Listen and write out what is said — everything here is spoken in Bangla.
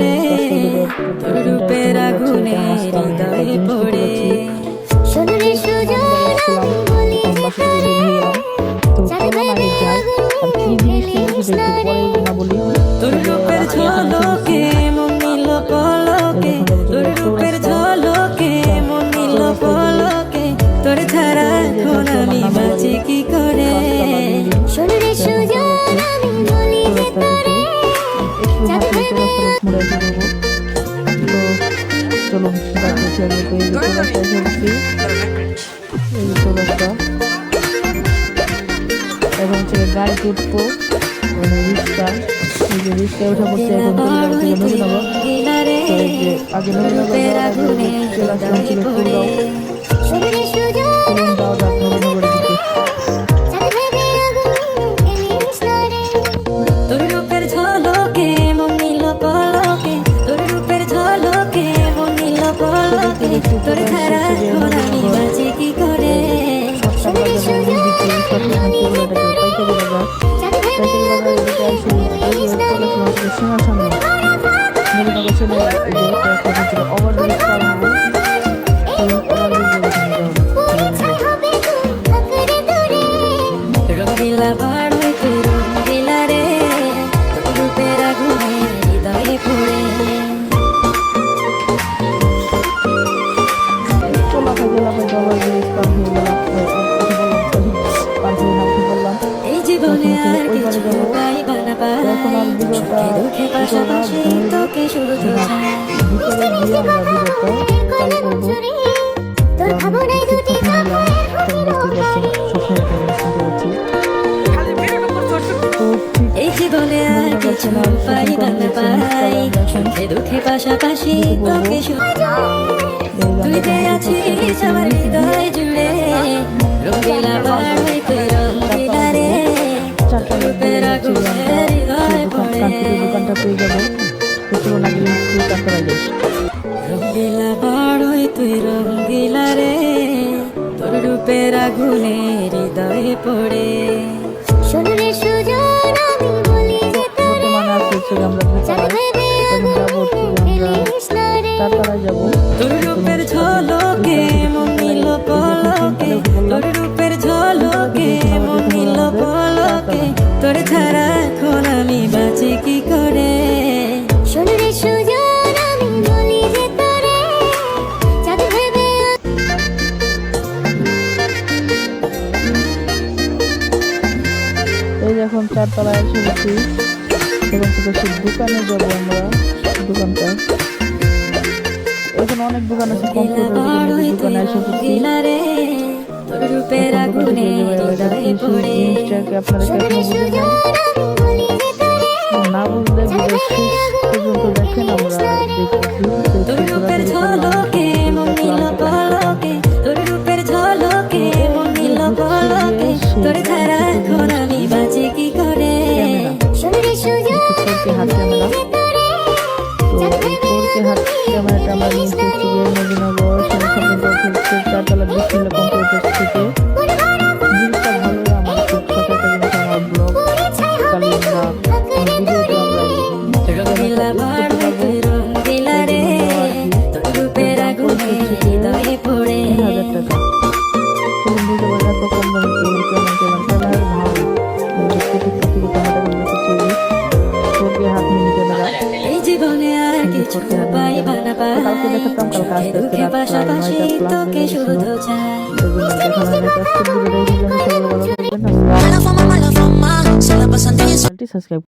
রে তোর রূপের আগুনে হৃদয়ে পড়ে সোনারে সুজন আমি বলি যে তোরে চাঁদ ভেবে তোর রূপের ঝলকে মন নিল পলকে তোর রূপের ঝলকে মন নিল পলকে তোর ছাড়া এখন আমি বাঁচি কি করে সোনারে সুজন আমি বলি যে তোরে চাঁদ ভেবে চলুন এবং গাড়ি উঠবো মানে রিক্সা এই যে রিক্সায় উঠে পড়ছে এখন নবীনগর আগে নবীনগর চলে আসলাম ছিল ফুলগাঁও সোনারে সুজন চলুন যাওয়া যাক নবীনগরের দিকে চাঁদ ভেবে তোর রূপের ঝলকে মন নিল পলকে তোর রূপের ঝলকে মন নিল পলকে তোর ছাড়া এখন আমি বাঁচি কি করে রঙিলা বাড়ই তুই রঙিলা রে তোর রূপের আগুনে হৃদয়ে পড়ে এই জীবনে আর কিছু পাইবা না পাই দুঃখে পাশাপাশি তোকে শুধু চাই তোর ভাবনায় দুটি এই জীবনে আর কিছু পাইবা না পাই দুঃখে পাশাপাশি তোকে শুধু তুই যে আছিস আমার হৃদয় জুড়ে রঙিলা বাড়ই তুই রঙিলা রে রূপের আগুনে হৃদয়ে পড়ে দোকানটা পেয়ে যাবো চলুন আগে করা যাস রঙিলা বাড়ই তুই রঙিলা রে তোর রূপের আগুনে হৃদয়ে পড়ে সোনারে সুজন আমি বলি যে তোরে বর্তমানে আসছে আমরা চাঁদ ভেবে যাবো চারতলায় যাবো তোর রূপের ঝলকে মন নিল পলকে তোর রূপের ঝলকে মন নিল পলকে তোর ছাড়া এখন আমি বাঁচি কি করে সোনারে সুজন আমি বলি যে তোরে চাঁদ ভেবে এই যে এখন চারতলায় এসে গেছি এবং সেই দোকানে যাবো আমরা দোকানটা এখানে অনেক দোকান আছে দোকানে এসে পড়ছি তোর রূপের আগুনে হৃদয়ে পড়ে জিনিসটাকে আপনাদেরকে এখনো বুঝে না বুঝলে ভিডিও শেষ পর্যন্ত দেখেন আমরা তোর রূপের ঝলকে মন নিল পলকে তোর রূপের ঝলকে মন নিল পলকে তোর ছাড়া এখন আমি বাঁচি কি করে সোনারে সুজন হাত ক্যামেরা হাত ক্যামেরাটা আমরা নিয়ে এসেছি নবীনগর চারতলা বিসমিল্লাহ কম্পিউটার থেকে জিনিসটা ভালো আমার খুব ছোট একটা জিনিস আমার ব্লগ চালিয়ে আমরা ভিডিওতে রঙিলা বাড়ই তুই রঙিলা রে তোর রূপের আগুনে হৃদয়ে পড়ে 1000 টাকা তুমি বুঝতে পারলে এত কম দামে কেমন ক্যামেরার ভালো হাত নিয়ে ক্যামেরা এই জীবনে আর কিছু পাইবা না পাই দুঃখে পাশাপাশি তোকে শুধু চাই সাবস্ক্রাইব